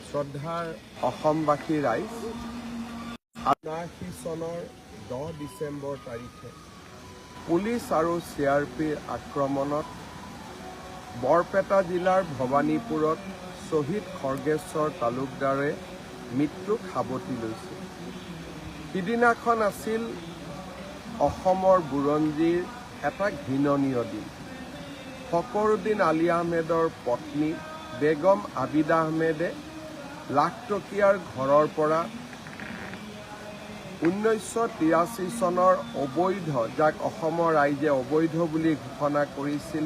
শ্ৰদ্ধাৰ অসমবাসী ৰাইজ 79 চনৰ 10 ডিচেম্বৰ তাৰিখে পুলিচ আৰু CRPৰ আক্ৰমণত বৰপেটা জিলাৰ ভৱানীপুৰত শ্বহীদ খৰ্গেশ্বৰ তালুকদাৰে মৃত্যুক সাৱটি লৈছিল। সিদিনাখন আছিল অসমৰ বুৰঞ্জীৰ এটা ঘৃণনীয় দিন। ফখৰুদ্দিন আলী আহমেদৰ পত্নী বেগম আবিদা আহমেদে লাখটকীয়াৰ ঘৰৰ পৰা 1983 চনৰ অবৈধ, যাক অসমৰ ৰাইজে অবৈধ বুলি ঘোষণা কৰিছিল,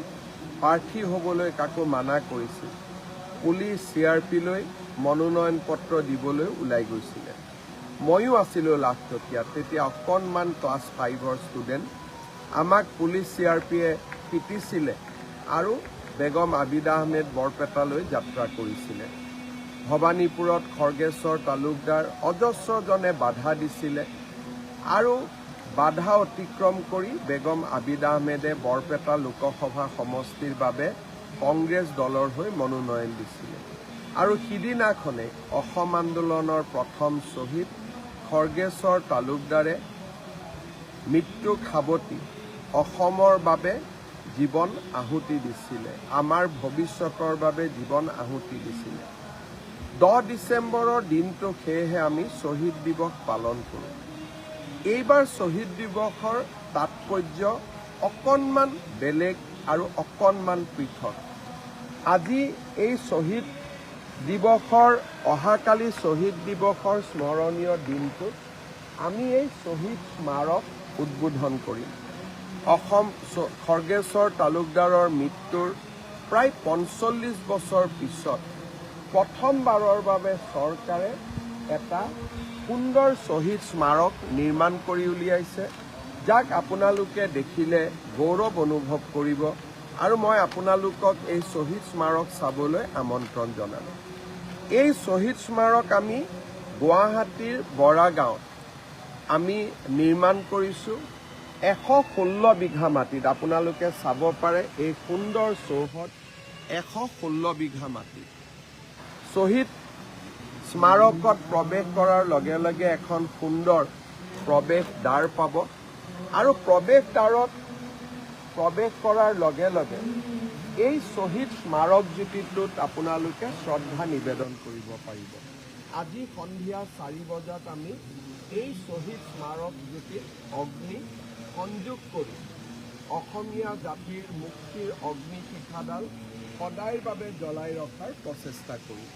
প্ৰাৰ্থী হ'বলৈ কাকো মানা কৰিছিল, পুলিচ CRPলৈ মনোনয়ন পত্ৰ দিবলৈ ওলাই গৈছিলে। ময়ো আছিলোঁ লাখটকীয়াত, তেতিয়া অকণমান ক্লাছ 5ৰ ষ্টুডেণ্ট। আমাক পুলিচ CRPয়ে পিটিছিলে আৰু বেগম আবিদা আহমেদ বৰপেটালৈ যাত্ৰা কৰিছিলে। ভৱানীপুৰত খৰ্গেশ্বৰ তালুকদাৰ অজস্ৰজনে বাধা দিছিলে আৰু বাধা অতিক্ৰম কৰি বেগম আবিদা আহমেদে বৰপেটা লোকসভা সমষ্টিৰ বাবে কংগ্ৰেছ দলৰ হৈ মনোনয়ন দিছিলে। আৰু সিদিনাখনে অসম আন্দোলনৰ প্ৰথম শ্বহীদ খৰ্গেশ্বৰ তালুকদাৰে মৃত্যুক সাৱটি অসমৰ বাবে জীৱন আহুতি দিছিলে, আমাৰ ভৱিষ্যতৰ বাবে জীৱন আহুতি দিছিলে। 10 ডিচেম্বৰৰ দিনটো সেয়েহে আমি শ্বহীদ দিৱস পালন কৰোঁ। এইবাৰ শ্বহীদ দিৱসৰ তাৎপৰ্য অকণমান বেলেগ আৰু অকণমান পৃথক। আজি এই শ্বহীদ দিৱসৰ অহাকালি শ্বহীদ দিৱসৰ স্মৰণীয় দিনটোত আমি এই শ্বহীদ স্মাৰক উদ্বোধন কৰিম। অসম খৰ্গেশ্বৰ তালুকদাৰৰ মৃত্যুৰ প্ৰায় 45 বছৰ পিছত প্ৰথমবাৰৰ বাবে চৰকাৰে এটা সুন্দৰ শ্বহীদ স্মাৰক নিৰ্মাণ কৰি উলিয়াইছে, যাক আপোনালোকে দেখিলে গৌৰৱ অনুভৱ কৰিব। আৰু মই আপোনালোকক এই শ্বহীদ স্মাৰক চাবলৈ আমন্ত্ৰণ জনালোঁ। এই শ্বহীদ স্মাৰক আমি গুৱাহাটীৰ বৰাগাঁৱত আমি নিৰ্মাণ কৰিছোঁ 116 বিঘা মাটিত। আপোনালোকে চাব পাৰে এই সুন্দৰ চৌহদ 116 বিঘা মাটিত। শ্বহীদ স্মাৰকত প্ৰৱেশ কৰাৰ লগে লগে এখন সুন্দৰ প্ৰৱেশ দ্বাৰ পাব আৰু প্ৰৱেশ দ্বাৰত প্ৰৱেশ কৰাৰ লগে লগে এই শ্বহীদ স্মাৰক জ্যোতিটোত আপোনালোকে শ্ৰদ্ধা নিবেদন কৰিব পাৰিব। আজি সন্ধিয়া 4 বজাত আমি এই শ্বহীদ স্মাৰক জ্যোতিত অগ্নি সংযোগ কৰি অসমীয়া জাতিৰ মুক্তিৰ অগ্নিশিখাডাল সদায়ৰ বাবে জ্বলাই ৰখাৰ প্ৰচেষ্টা কৰিম।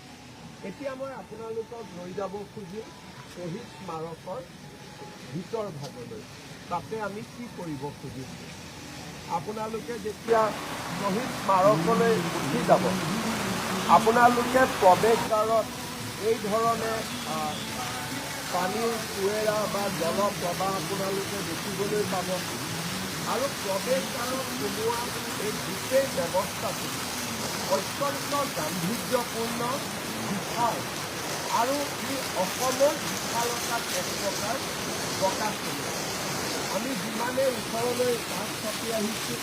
এতিয়া মই আপোনালোকক লৈ যাব খুজিম শ্বহীদ স্মাৰকৰ ভিতৰ ভাগলৈ। তাতে আমি কি কৰিব খুজিছোঁ, আপোনালোকে যেতিয়া শ্বহীদ স্মাৰকলৈ উঠি যাব, আপোনালোকে প্ৰৱেশদ্বাৰত এই ধৰণে পানীৰ কুঁৱেৰা বা জলপ্ৰবাহ আপোনালোকে দেখিবলৈ পাব। আৰু প্ৰৱেশদ্বাৰত সোমোৱা এই গোটেই ব্যৱস্থাটো অত্যন্ত গাম্ভীৰ্যপূৰ্ণ, বিশাল আৰু ই অসমৰ বিশালতাত এক প্ৰকাৰ প্ৰকাশ কৰিছে। আমি যিমানে ওচৰলৈ কাষ চাপি আহিছোঁ,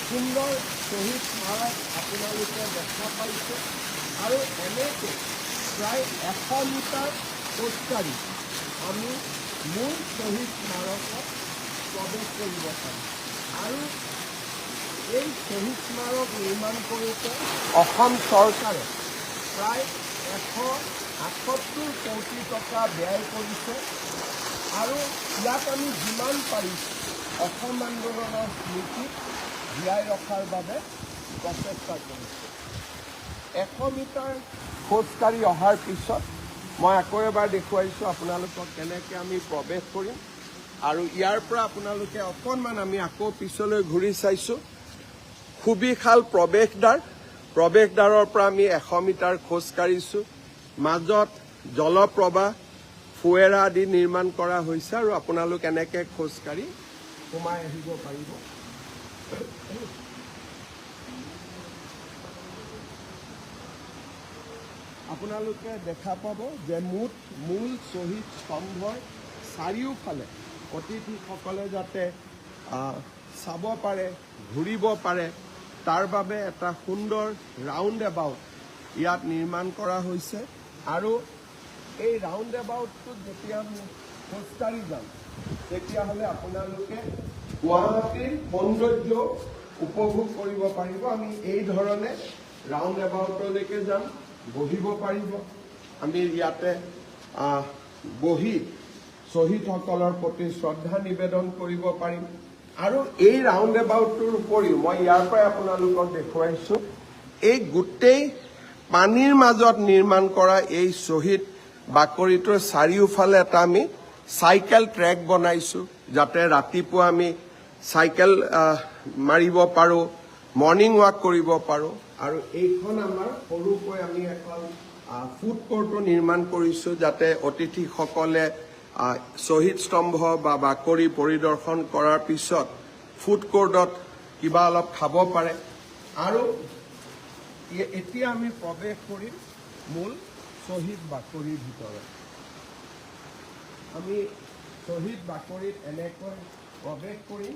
সুন্দৰ শ্বহীদ স্মাৰক আপোনালোকে দেখা পাইছে। আৰু এনেকৈ প্ৰায় 100 মিটাৰ খোজকাঢ়ি আমি মূল শ্বহীদ স্মাৰকত প্ৰৱেশ কৰিব পাৰিম। আৰু এই শ্বহীদ স্মাৰক নিৰ্মাণ কৰোঁতে অসম চৰকাৰে প্ৰায় 178 কোটি টকা ব্যয় কৰিছে। আৰু ইয়াত আমি যিমান পাৰিছোঁ অসম আন্দোলনৰ স্মৃতিক জীয়াই ৰখাৰ বাবে প্ৰচেষ্টা কৰিছোঁ। 100 মিটাৰ খোজকাঢ়ি অহাৰ পিছত মই আকৌ এবাৰ দেখুৱাইছোঁ আপোনালোকক কেনেকৈ আমি প্ৰৱেশ কৰিম। আৰু ইয়াৰ পৰা আপোনালোকে অকণমান আমি আকৌ পিছলৈ ঘূৰি চাইছোঁ। সুবিশাল প্ৰৱেশদ্বাৰ, প্ৰৱেশদ্বাৰৰ পৰা আমি 100 মিটাৰ খোজকাঢ়িছোঁ। মাজত জলপ্ৰবাহ, ফুৱেৰা আদি নিৰ্মাণ কৰা হৈছে আৰু আপোনালোক এনেকৈ খোজকাঢ়ি সোমাই আহিব পাৰিব। আপোনালোকে দেখা পাব যে মূল শ্বহীদ স্তম্ভৰ চাৰিওফালে অতিথিসকলে যাতে চাব পাৰে, ঘূৰিব পাৰে, তাৰ বাবে এটা সুন্দৰ ৰাউণ্ড এবাউট ইয়াত নিৰ্মাণ কৰা হৈছে। আৰু এই ৰাউণ্ড এবাউটটোত যেতিয়া আমি খোজকাঢ়ি যাম তেতিয়াহ'লে আপোনালোকে গুৱাহাটীৰ সৌন্দৰ্য উপভোগ কৰিব পাৰিব। আমি এই ধৰণে ৰাউণ্ড এবাউটলৈকে যাম, বহিব পাৰিব। আমি ইয়াতে বহি শ্বহীদসকলৰ প্ৰতি শ্ৰদ্ধা নিবেদন কৰিব পাৰিম। আৰু এই ৰাউণ্ড এবাউটটোৰ উপৰিও মই ইয়াৰ পৰাই আপোনালোকক দেখুৱাইছোঁ, এই গোটেই পানীৰ মাজত নিৰ্মাণ কৰা এই শ্বহীদ বাকৰিটোৰ চাৰিওফালে এটা আমি চাইকেল ট্ৰেক বনাইছোঁ, যাতে ৰাতিপুৱা আমি চাইকেল মাৰিব পাৰোঁ, মৰ্ণিং ৱাক কৰিব পাৰোঁ। আৰু এইখন আমাৰ সৰুকৈ আমি এখন ফুড কোৰ্টো নিৰ্মাণ কৰিছোঁ, যাতে অতিথিসকলে শ্বহীদ স্তম্ভ বা বাকৰি পৰিদৰ্শন কৰাৰ পিছত ফুড কোৰ্টত কিবা অলপ খাব পাৰে। আৰু এতিয়া আমি প্ৰৱেশ কৰিম মূল শ্বহীদ বাকৰিৰ ভিতৰত। আমি শ্বহীদ বাকৰিত এনেকৈ প্ৰৱেশ কৰিম,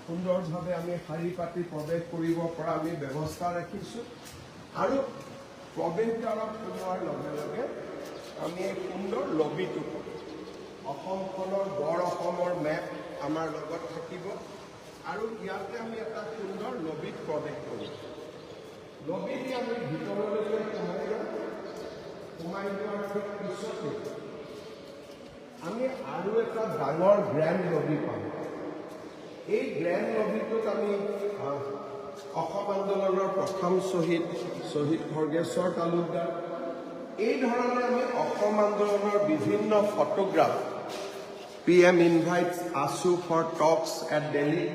সুন্দৰভাৱে আমি শাৰী পাতি প্ৰৱেশ কৰিব পৰা আমি ব্যৱস্থা ৰাখিছোঁ। আৰু প্ৰৱেশ দ্বাৰত সোমোৱাৰ লগে লগে আমি এই সুন্দৰ লবিটো অসমখনৰ গড় অসমৰ মেপ আমাৰ লগত থাকিব। আৰু ইয়াতে আমি এটা সুন্দৰ লবিত প্ৰৱেশ কৰিম। লবিত আমি ভিতৰলৈকে সোমাই যাম। সোমাই যোৱাৰ ঠিক পিছতে আমি আৰু এটা ডাঙৰ গ্ৰেণ্ড লবি পাম। এই গ্ৰেণ্ড লবিটোত আমি অসম আন্দোলনৰ প্ৰথম শ্বহীদ খৰ্গেশ্বৰ তালুকদাৰ, এই ধৰণে আমি অসম আন্দোলনৰ বিভিন্ন photograph, PM invites ASU for talks at Delhi,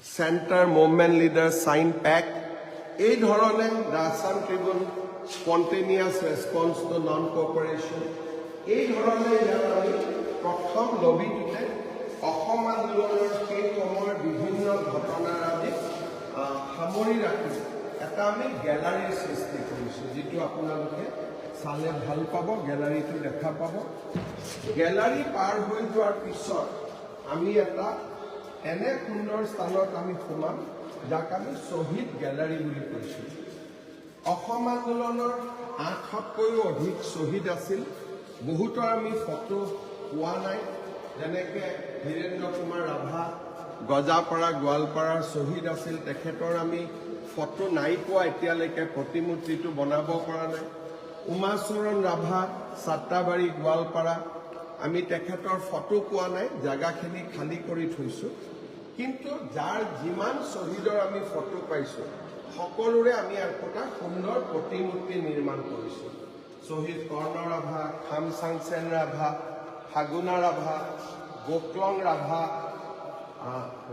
Center Movement Leader sign pack, এই ধৰণে the Assam Tribune spontaneous response to non cooperation, এই ধৰণে ইয়াত আমি প্ৰথম লবিটোতে অসম আন্দোলনৰ সেই সময়ৰ বিভিন্ন ঘটনাৰাজি সামৰি ৰাখি এটা আমি গেলাৰীৰ সৃষ্টি কৰিছোঁ, যিটো আপোনালোকে চালে ভাল পাব, গেলাৰীটো দেখা পাব। গেলাৰী পাৰ হৈ যোৱাৰ পিছত আমি এটা এনে সুন্দৰ স্থানত আমি সোমাম, যাক আমি শ্বহীদ গেলাৰী বুলি কৈছোঁ। অসম আন্দোলনৰ 800তকৈও অধিক শ্বহীদ আছিল। বহুতৰ আমি ফটো পোৱা নাই, যেনেকৈ ধীৰেন্দ্ৰ কুমাৰ ৰাভা গজাপাৰা গোৱালপাৰাৰ শ্বহীদ আছিল, তেখেতৰ আমি ফটো নাই পোৱা এতিয়ালৈকে, প্ৰতিমূৰ্তিটো বনাব পৰা নাই। উমাচৰণ ৰাভা চাত্ৰাবাৰী গোৱালপাৰা, আমি তেখেতৰ ফটো পোৱা নাই, জাগাখিনি খালী কৰি থৈছোঁ। কিন্তু যাৰ যিমান শ্বহীদৰ আমি ফটো পাইছোঁ, সকলোৰে আমি একোটা সুন্দৰ প্ৰতিমূৰ্তি নিৰ্মাণ কৰিছোঁ। শ্বহীদ কৰ্ণ ৰাভা, খামচাংচেন ৰাভা, ফাগুনা ৰাভা, গোকলং ৰাভা,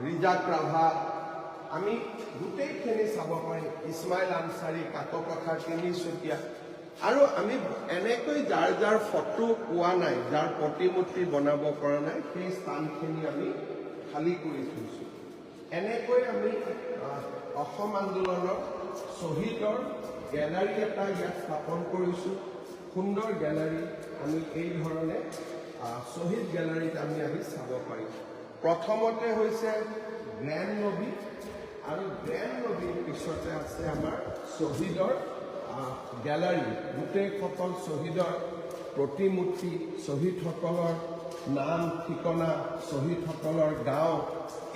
ৰিজাক ৰাভা, আমি গোটেইখিনি চাব পাৰিম। ইছমাইল আনচাৰী, কাকপথাৰ, তিনিচুকীয়া। আৰু আমি এনেকৈ যাৰ যাৰ ফটো পোৱা নাই, যাৰ প্ৰতিমূৰ্তি বনাব পৰা নাই, সেই স্থানখিনি আমি খালী কৰি থৈছোঁ। এনেকৈ আমি অসম আন্দোলনৰ শ্বহীদৰ গেলাৰী এটা ইয়াত স্থাপন কৰিছোঁ। সুন্দৰ গেলাৰী, আমি এই ধৰণে শ্বহীদ গেলাৰীত আমি আহি চাব পাৰিম। প্ৰথমতে হৈছে গ্ৰেণ্ড লবি, আৰু গ্ৰেণ্ড লবিৰ পিছতে আছে আমাৰ শ্বহীদৰ গেলাৰী। গোটেইসকল শ্বহীদৰ প্ৰতিমূৰ্তি, শ্বহীদসকলৰ নাম ঠিকনা, শ্বহীদসকলৰ গাঁও,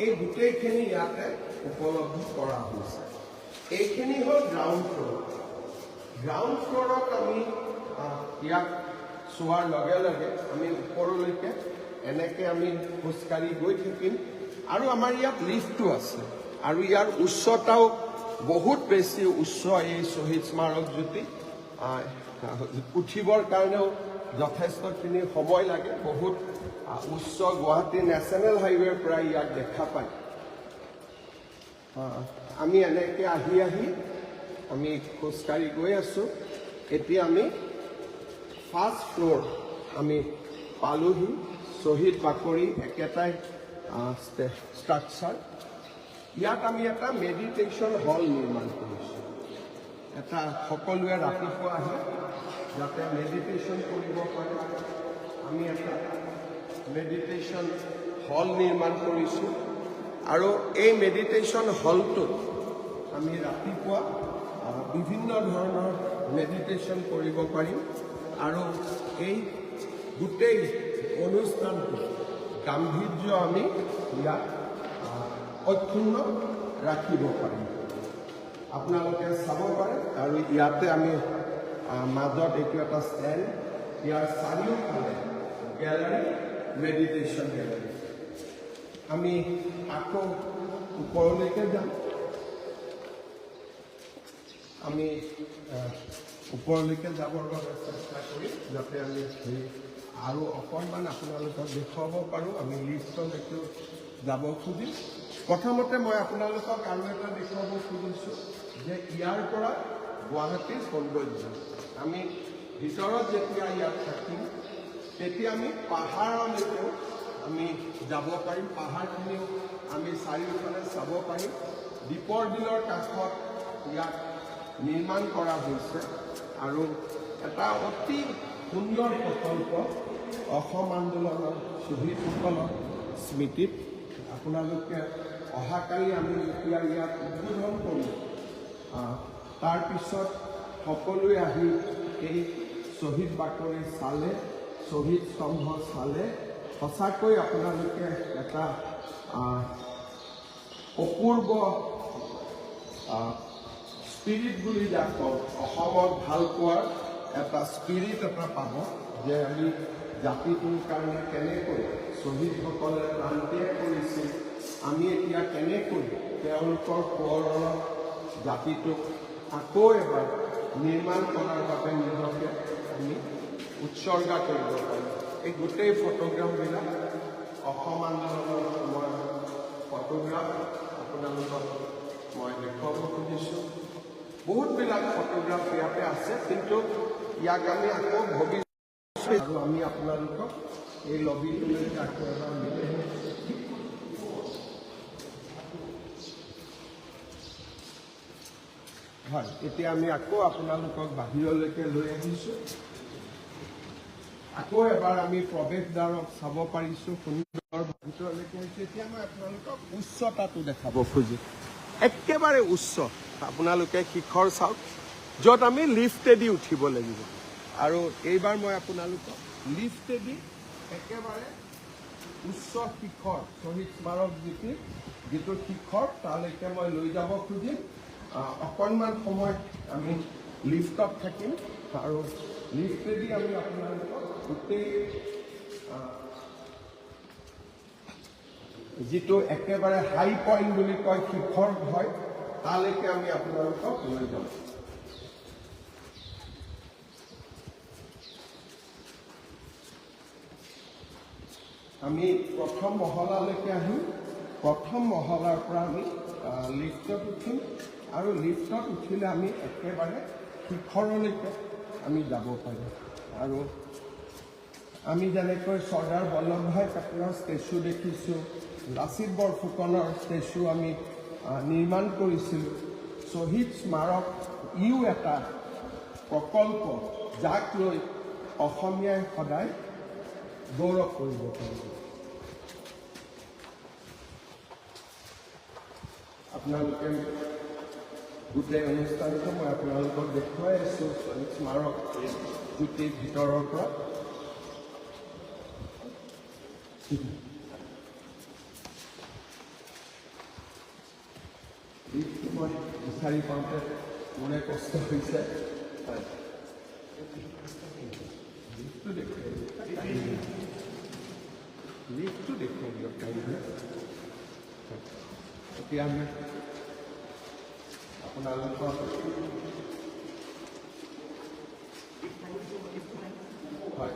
এই গোটেইখিনি ইয়াতে উপলব্ধ কৰা হৈছে। এইখিনি হ'ল গ্ৰাউণ্ড ফ্ল'ৰ। গ্ৰাউণ্ড ফ্ল'ৰত আমি ইয়াক চোৱাৰ লগে লগে আমি ওপৰলৈকে এনেকৈ আমি খোজকাঢ়ি গৈ থাকিম। আৰু আমাৰ ইয়াত লিফ্টটো আছে, আৰু ইয়াৰ উচ্চতাও বহুত বেছি উচ্চ। এই শ্বহীদ স্মাৰক জ্যোতি উঠিবৰ কাৰণেও যথেষ্টখিনি সময় লাগে, বহুত উচ্চ। গুৱাহাটী নেশ্যনেল হাইৱেৰ পৰা ইয়াক দেখা পায়। আমি এনেকৈ আহি আহি আমি খোজকাঢ়ি গৈ আছোঁ। এতিয়া আমি ফাৰ্ষ্ট ফ্ল'ৰ আমি পালোহি। শ্বহীদ বাকৰি একেটাই ষ্ট্ৰাকচাৰ। ইয়াত আমি এটা মেডিটেশ্যন হল নিৰ্মাণ কৰিছোঁ। এটা সকলোৱে ৰাতিপুৱা আহি যাতে মেডিটেশ্যন কৰিব পাৰে, আমি এটা মেডিটেশ্যন হল নিৰ্মাণ কৰিছোঁ। আৰু এই মেডিটেশ্যন হলটোত আমি ৰাতিপুৱা বিভিন্ন ধৰণৰ মেডিটেশ্যন কৰিব পাৰিম আৰু এই গোটেই অনুষ্ঠানটো গাম্ভীৰ্য আমি ইয়াত অক্ষুণ্ণ ৰাখিব পাৰিম। আপোনালোকে চাব পাৰে আৰু ইয়াতে আমি মাজত এইটো এটা ষ্টেণ্ড, ইয়াৰ চাৰিওফালে গেলাৰী, মেডিটেশ্যন গেলাৰী। আমি আকৌ ওপৰলৈকে যাম। আমি ওপৰলৈকে যাবৰ বাবে চেষ্টা কৰিম যাতে আমি আৰু অকণমান আপোনালোকক দেখুৱাব পাৰোঁ। আমি লিফ্টলৈকে যাব খুজিম। প্ৰথমতে মই আপোনালোকক আৰু এটা দেখুৱাব খুজিছোঁ যে ইয়াৰ পৰা গুৱাহাটীৰ সৌন্দৰ্য। আমি ভিতৰত যেতিয়া ইয়াত থাকিম তেতিয়া আমি পাহাৰলৈকেও আমি যাব পাৰিম। পাহাৰখিনিও আমি চাৰিওফালে চাব পাৰিম। দীপৰ বিলৰ কাষত ইয়াত নিৰ্মাণ কৰা হৈছে আৰু এটা অতি সুন্দৰ প্ৰকল্প অসম আন্দোলনৰ শ্বহীদসকলৰ স্মৃতিত। আপোনালোকে অহাকালি আমি এতিয়া ইয়াত উদ্বোধন কৰিম। তাৰপিছত সকলোৱে আহি এই শ্বহীদ বাকৰি চালে, শ্বহীদ স্তম্ভ চালে সঁচাকৈ আপোনালোকে এটা অপূৰ্ব স্পিৰিট বুলি যাক কওঁ, অসমক ভাল পোৱাৰ এটা স্পিৰিট এটা পাব যে আমি জাতিটোৰ কাৰণে কেনেকৈ শ্বহীদসকলে প্ৰাণ ত্যাগ কৰিছিল, আমি এতিয়া কেনেকৈ তেওঁলোকৰ সোঁৱৰণত জাতিটোক আকৌ এবাৰ নিৰ্মাণ কৰাৰ বাবে নিজকে আমি উৎসৰ্গা কৰিব পাৰিম। এই গোটেই ফটোগ্ৰাফবিলাক অসম আন্দোলনৰ সময়ৰ ফটোগ্ৰাফ আপোনালোকক মই দেখুৱাব খুজিছোঁ। বহুতবিলাক ফটোগ্ৰাফ ইয়াতে আছে, কিন্তু ইয়াক আমি আকৌ ভৱিষ্যত আৰু আমি আপোনালোকক এই লবিটোলৈ আকৌ এবাৰ মিলি হয়। এতিয়া আমি আকৌ আপোনালোকক বাহিৰলৈকে লৈ আহিছোঁ। আকৌ এবাৰ আমি প্ৰৱেশদ্বাৰক চাব পাৰিছোঁ সুন্দৰ ভিতৰলৈকে আহিছোঁ। এতিয়া মই আপোনালোকক উচ্চতাটো দেখাব খুজিম। একেবাৰে উচ্চ আপোনালোকে শিখৰ চাওক, য'ত আমি লিফ্টেদি উঠিব লাগিব। আৰু এইবাৰ মই আপোনালোকক লিফ্টেদি একেবাৰে উচ্চ শিখৰ শ্বহীদ স্মাৰক যিটো শিখৰ তালৈকে মই লৈ যাব খুজিম। অকণমান সময় আমি লিফ্টত থাকিম আৰু লিফ্টেদি আমি আপোনালোকক গোটেই যিটো একেবাৰে হাই পইণ্ট বুলি কয় শিখৰ হয় তালৈকে আমি আপোনালোকক লৈ যাম। আমি প্ৰথম মহলালৈকে আহিম। প্ৰথম মহলাৰ পৰা আমি লিফ্টত উঠিম আৰু লিফ্টত উঠিলে আমি একেবাৰে শিখৰলৈকে আমি যাব পাৰিম। আৰু আমি যেনেকৈ চৰ্দাৰ বল্লভভাই পেটেলৰ ষ্টেচু দেখিছোঁ, লাচিত বৰফুকনৰ ষ্টেচু আমি নিৰ্মাণ কৰিছিলোঁ। শ্বহীদ স্মাৰক ইও এটা প্ৰকল্প যাক লৈ অসমীয়াই সদায় গৌৰৱ কৰিব পাৰিব। আপোনালোকে গোটেই অনুষ্ঠানটো মই আপোনালোকক দেখুৱাই আছোঁ শ্বহীদ স্মাৰক গোটেই ভিতৰৰ পৰা। মই বিচাৰি পাওঁতে মোৰে কষ্ট হৈছে। লিফ্টটো দেখুৱাই দিয়ক। এতিয়া আমি আপোনালোকৰ হয়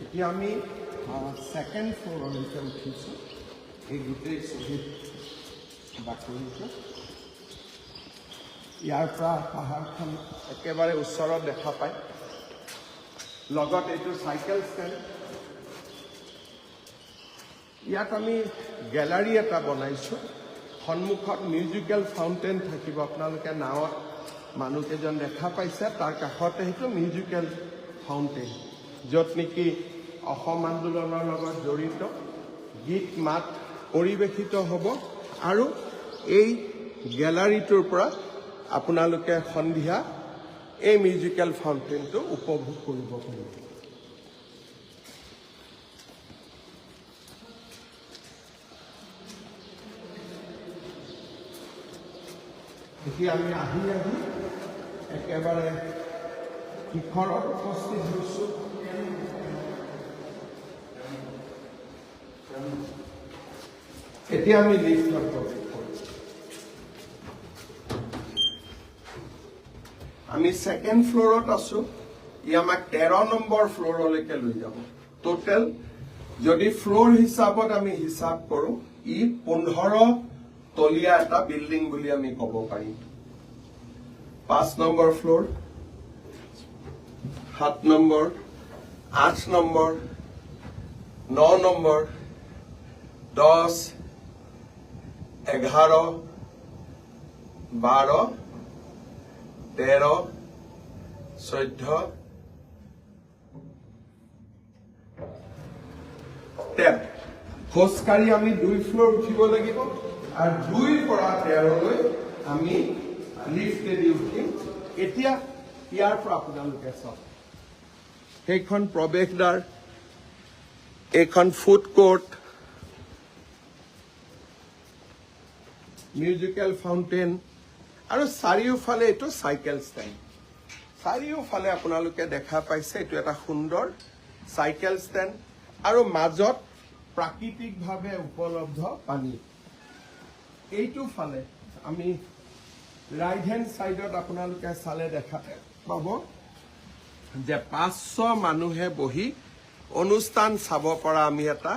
এতিয়া আমি ছেকেণ্ড ফ্ল'ৰলৈকে উঠিছোঁ। এই গোটেই শ্বহীদ বাকৰিটো ইয়াৰ পৰা পাহাৰখন একেবাৰে ওচৰত দেখা পায়। লগত এইটো চাইকেল ষ্টেণ্ড। ইয়াত আমি গেলাৰী এটা বনাইছোঁ সন্মুখত মিউজিকেল ফাউণ্টেন থাকিব আপোনালোকে নাৱত মানুহকেইজন দেখা পাইছে তাৰ কাষতে সেইটো মিউজিকেল ফাউণ্টেন য'ত নেকি অসম আন্দোলনৰ লগত জড়িত গীত মাত পৰিৱেশিত হ'ব আৰু এই গেলাৰীটোৰ পৰা আপোনালোকে সন্ধিয়া এই মিউজিকেল ফাউণ্টেনটো উপভোগ কৰিব পাৰিব এতিয়া আমি আহি একেবাৰে শিখৰত উপস্থিত হৈছোঁ এতিয়া আমি লিফ্টত প্ৰৱেশ কৰিম আমি ছেকেণ্ড ফ্ল'ৰত আছোঁ ই আমাক 13 নম্বৰ ফ্ল'ৰলৈকে লৈ যাব টোটেল যদি ফ্ল'ৰ হিচাপত আমি হিচাপ কৰোঁ ই 15 তলীয়া এটা বিল্ডিং বুলি আমি ক'ব পাৰিম 5 number floor 7 number 8 number 9 number 10 11 12 13 14 খোজকাঢ়ি আমি 2 ফ্ল'ৰ উঠিব লাগিব আৰু 2ৰ পৰা 13লৈ আমি লিফ্টেদি উঠিম এতিয়া ইয়াৰ পৰা আপোনালোকে চাওক সেইখন প্ৰৱেশদ্বাৰ এইখন ফুড কোৰ্ট মিউজিকেল ফাউণ্টেন আৰু চাৰিওফালে এইটো চাইকেল ষ্টেণ্ড চাৰিওফালে আপোনালোকে দেখা পাইছে এইটো এটা সুন্দৰ চাইকেল ষ্টেণ্ড আৰু মাজত প্ৰাকৃতিকভাৱে উপলব্ধ পানী এইটো ফালে আমি ৰাইট হেণ্ড চাইডত আপোনালোকে চালে দেখা পাব যে 500 মানুহে বহি অনুষ্ঠান চাব পৰা আমি এটা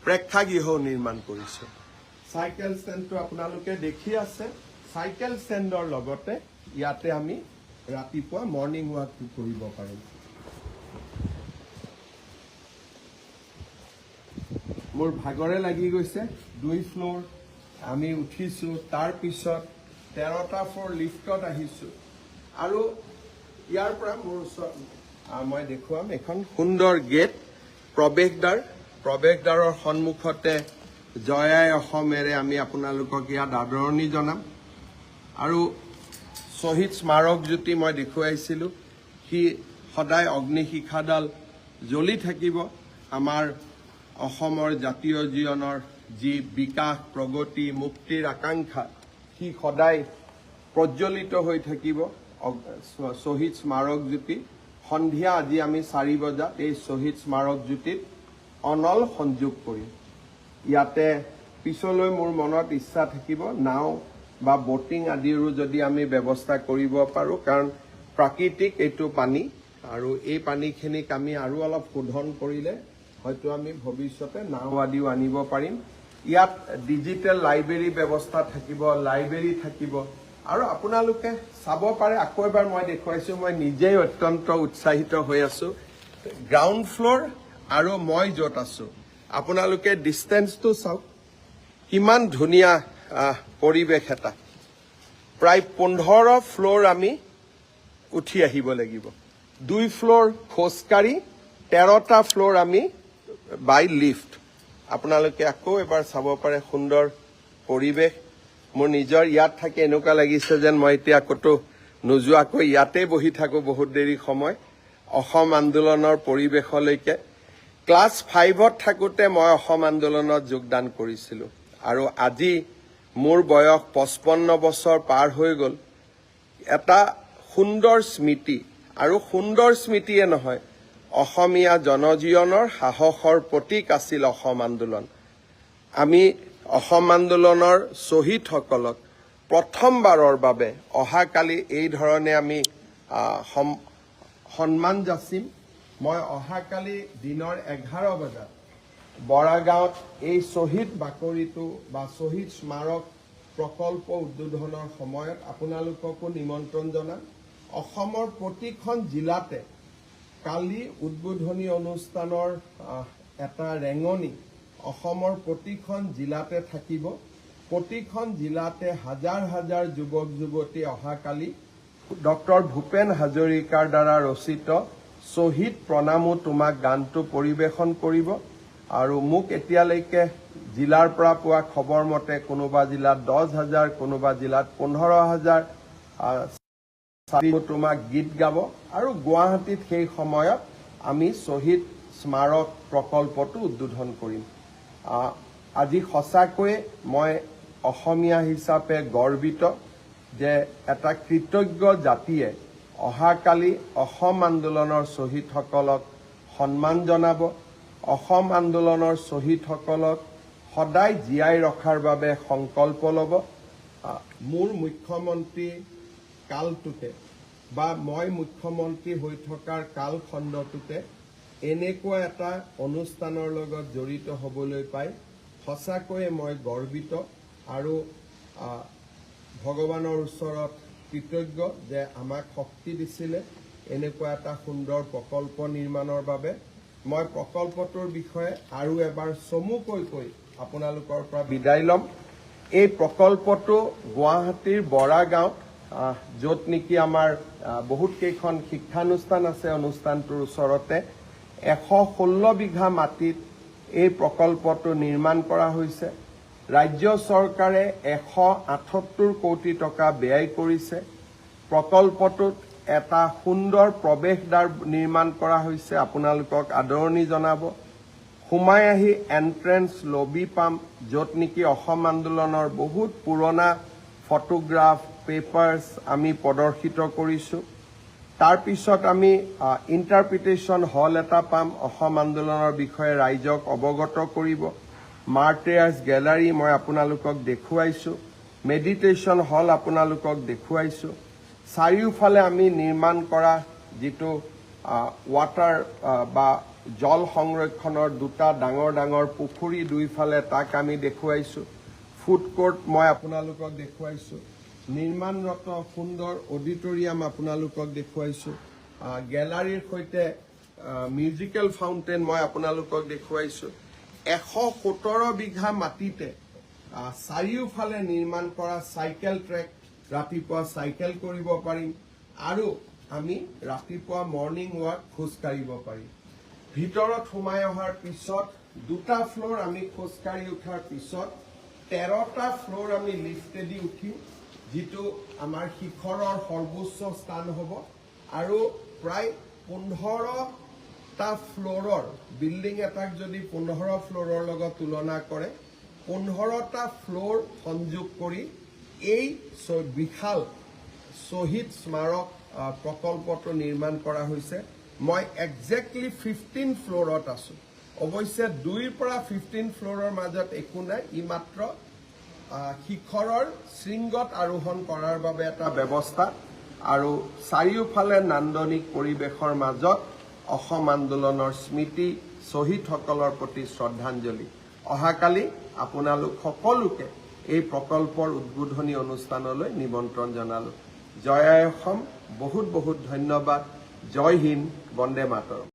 প্ৰেক্ষাগৃহ নিৰ্মাণ কৰিছোঁ চাইকেল ষ্টেণ্ডটো আপোনালোকে দেখি আছে চাইকেল ষ্টেণ্ডৰ লগতে ইয়াতে আমি ৰাতিপুৱা মৰ্ণিং ৱাক কৰিব পাৰিম মোৰ ভাগৰে লাগি গৈছে 2 ফ্ল'ৰ আমি উঠিছোঁ তাৰ পিছত 13টা ফ্ল'ৰ লিফ্টত আহিছোঁ আৰু ইয়াৰ পৰা মোৰ ওচৰত মই দেখুৱাম এখন সুন্দৰ গেট প্ৰৱেশদ্বাৰৰ সন্মুখতে জয় আই অসমেৰে আমি আপোনালোকক ইয়াত আদৰণি জনাম আৰু শ্বহীদ স্মাৰক জ্যোতি মই দেখুৱাইছিলোঁ সি সদায় অগ্নিশিখাডাল জ্বলি থাকিব আমাৰ অসমৰ জাতীয় জীৱনৰ যি বিকাশ প্ৰগতি মুক্তিৰ আকাংক্ষা সি সদায় প্ৰজ্বলিত হৈ থাকিব শ্বহীদ স্মাৰক জ্যোতি সন্ধিয়া আজি আমি 4 বজাত এই শ্বহীদ স্মাৰক জ্যোতিত অনল সংযোগ কৰিম ইয়াতে পিছলৈ মোৰ মনত ইচ্ছা থাকিব নাও বা বটিং আদিৰো যদি আমি ব্যৱস্থা কৰিব পাৰোঁ কাৰণ প্ৰাকৃতিক এইটো পানী আৰু এই পানীখিনিক আমি আৰু অলপ শোধন কৰিলে হয়তো আমি ভৱিষ্যতে নাও আদিও আনিব পাৰিম ইয়াত ডিজিটেল লাইব্ৰেৰী ব্যৱস্থা থাকিব লাইব্ৰেৰী থাকিব আৰু আপোনালোকে চাব পাৰে আকৌ এবাৰ মই দেখুৱাইছোঁ মই নিজেই অত্যন্ত উৎসাহিত হৈ আছোঁ গ্ৰাউণ্ড ফ্ল'ৰ আৰু মই য'ত আছোঁ আপোনালোকে ডিষ্টেঞ্চটো চাওক কিমান ধুনীয়া পৰিৱেশ এটা প্ৰায় 15 ফ্ল'ৰ আমি উঠি আহিব লাগিব 2 ফ্ল'ৰ খোজকাঢ়ি 13টা ফ্ল'ৰ আমি বাই লিফ্ট আপোনালোকে আকৌ এবাৰ চাব পাৰে সুন্দৰ পৰিৱেশ মোৰ নিজৰ ইয়াত থাকি এনেকুৱা লাগিছে যেন মই এতিয়া ক'তো নোযোৱাকৈ ইয়াতে বহি থাকোঁ বহুত দেৰি সময় অসম আন্দোলনৰ পৰিৱেশলৈকে ক্লাছ 5ত থাকোঁতে মই অসম আন্দোলনত যোগদান কৰিছিলোঁ আৰু আজি মোৰ বয়স 55 বছৰ পাৰ হৈ গ'ল এটা সুন্দৰ স্মৃতি আৰু সুন্দৰ স্মৃতিয়ে নহয় অসমীয়া জনজীৱনৰ সাহসৰ প্ৰতীক আছিল অসম আন্দোলন আমি অসম আন্দোলনৰ শ্বহীদসকলক প্ৰথমবাৰৰ বাবে অহাকালি এই ধৰণে আমি সন্মান যাচিম মই অহাকালি দিনৰ 11 বজাত বৰাগাঁৱত এই শ্বহীদ বাকৰিটো বা শ্বহীদ স্মাৰক প্ৰকল্প উদ্বোধনৰ সময়ত আপোনালোককো নিমন্ত্ৰণ জনাম অসমৰ প্ৰতিখন জিলাতে কালি উদ্বোধনী অনুষ্ঠানৰ এটা ৰেঙনি অসমৰ প্ৰতিখন জিলাতে থাকিব প্ৰতিখন জিলাতে হাজাৰ হাজাৰ যুৱক যুৱতী অহাকালি ডক্টৰ ভূপেন হাজৰিকাৰ দ্বাৰা ৰচিত শ্বহীদ প্ৰণামো তোমাক গানটো পৰিৱেশন কৰিব আৰু মোক এতিয়ালৈকে জিলাৰ পৰা পোৱা খবৰ মতে কোনোবা জিলাত 10,000 কোনোবা জিলাত 15,000 তোমাক গীত গাব আৰু গুৱাহাটীত সেই সময়ত আমি শ্বহীদ স্মাৰক প্ৰকল্পটো উদ্বোধন কৰিম। আজি সঁচাকৈয়ে মই অসমীয়া হিচাপে গৰ্বিত যে এটা কৃতজ্ঞ জাতিয়ে অহাকালি অসম আন্দোলনৰ শ্বহীদসকলক সন্মান জনাব, অসম আন্দোলনৰ শ্বহীদসকলক সদায় জীয়াই ৰখাৰ বাবে সংকল্প ল'ব। মোৰ মুখ্যমন্ত্ৰী কালটোতে বা মই মুখ্যমন্ত্ৰী হৈ থকাৰ কালখণ্ডটোতে এনেকুৱা এটা অনুষ্ঠানৰ লগত জড়িত হ'বলৈ পাই সঁচাকৈয়ে মই গৰ্বিত আৰু ভগৱানৰ ওচৰত কৃতজ্ঞ যে আমাক শক্তি দিছিলে এনেকুৱা এটা সুন্দৰ প্ৰকল্প নিৰ্মাণৰ বাবে। মই প্ৰকল্পটোৰ বিষয়ে আৰু এবাৰ চমুকৈ কৈ আপোনালোকৰ পৰা বিদায় ল'ম। এই প্ৰকল্পটো গুৱাহাটীৰ বৰাগাঁৱত য'ত নেকি আমাৰ বহুত কেইখন শিক্ষানুষ্ঠান আছে, অনুষ্ঠানটোৰ ওচৰতে 116 বিঘা মাটিত এই প্ৰকল্পটো নিৰ্মাণ কৰা হৈছে। ৰাজ্য চৰকাৰে 178 কোটি টকা ব্যয় কৰিছে। প্ৰকল্পটোত এটা সুন্দৰ প্ৰৱেশদ্বাৰ নিৰ্মাণ কৰা হৈছে, আপোনালোকক আদৰণি জনাব। সোমাই আহি এন্ট্ৰেন্স লবি পাম য'ত নেকি অসম আন্দোলনৰ বহুত পুৰণা ফটোগ্ৰাফ পেপাৰ্ছ আমি প্ৰদৰ্শিত কৰিছোঁ। তাৰপিছত আমি ইণ্টাৰপ্ৰিটেশ্যন হল এটা পাম, অসম আন্দোলনৰ বিষয়ে ৰাইজক অৱগত কৰিব। মাৰ্টায়াৰ্ছ গেলাৰী মই আপোনালোকক দেখুৱাইছোঁ, মেডিটেশ্যন হল আপোনালোকক দেখুৱাইছোঁ। চাৰিওফালে আমি নিৰ্মাণ কৰা যিটো ৱাটাৰ বা জল সংৰক্ষণৰ দুটা ডাঙৰ ডাঙৰ পুখুৰী দুইফালে তাক আমি দেখুৱাইছোঁ। ফুড কোৰ্ট মই আপোনালোকক দেখুৱাইছোঁ। নিৰ্মাণৰত সুন্দৰ অডিটৰিয়াম আপোনালোকক দেখুৱাইছোঁ। গেলাৰীৰ সৈতে মিউজিকেল ফাউণ্টেন মই আপোনালোকক দেখুৱাইছোঁ। 117 বিঘা মাটিতে চাৰিওফালে নিৰ্মাণ কৰা চাইকেল ট্ৰেক, ৰাতিপুৱা চাইকেল কৰিব পাৰিম আৰু আমি ৰাতিপুৱা মৰ্ণিং ৱাক খোজকাঢ়িব পাৰিম। ভিতৰত সোমাই অহাৰ পিছত দুটা ফ্ল'ৰ আমি খোজকাঢ়ি উঠাৰ পিছত 13টা ফ্ল'ৰ আমি লিফ্টেদি উঠিম, যিটো আমাৰ শিখৰৰ সৰ্বোচ্চ স্থান হ'ব আৰু প্ৰায় 15টা ফ্ল'ৰৰ বিল্ডিং এটাক যদি 15 ফ্ল'ৰৰ লগত তুলনা কৰে 15টা ফ্ল'ৰ সংযোগ কৰি এই বিশাল শ্বহীদ স্মাৰক প্ৰকল্পটো নিৰ্মাণ কৰা হৈছে। মই একজেক্টলি 15 ফ্ল'ৰত আছোঁ। অৱশ্যে 2ৰ পৰা 15 ফ্ল'ৰৰ মাজত একো নাই, ই মাত্ৰ শিখৰৰ শৃংগত আৰোহণ কৰাৰ বাবে এটা ব্যৱস্থা আৰু চাৰিওফালে নান্দনিক পৰিৱেশৰ মাজত অসম আন্দোলনৰ স্মৃতি, শ্বহীদসকলৰ প্ৰতি শ্ৰদ্ধাঞ্জলি। অহাকালি আপোনালোক সকলোকে এই প্ৰকল্পৰ উদ্বোধনী অনুষ্ঠানলৈ নিমন্ত্ৰণ জনালোঁ। জয় আই অসম, বহুত বহুত ধন্যবাদ। জয় হিন্দ, বন্দে মাতৰম।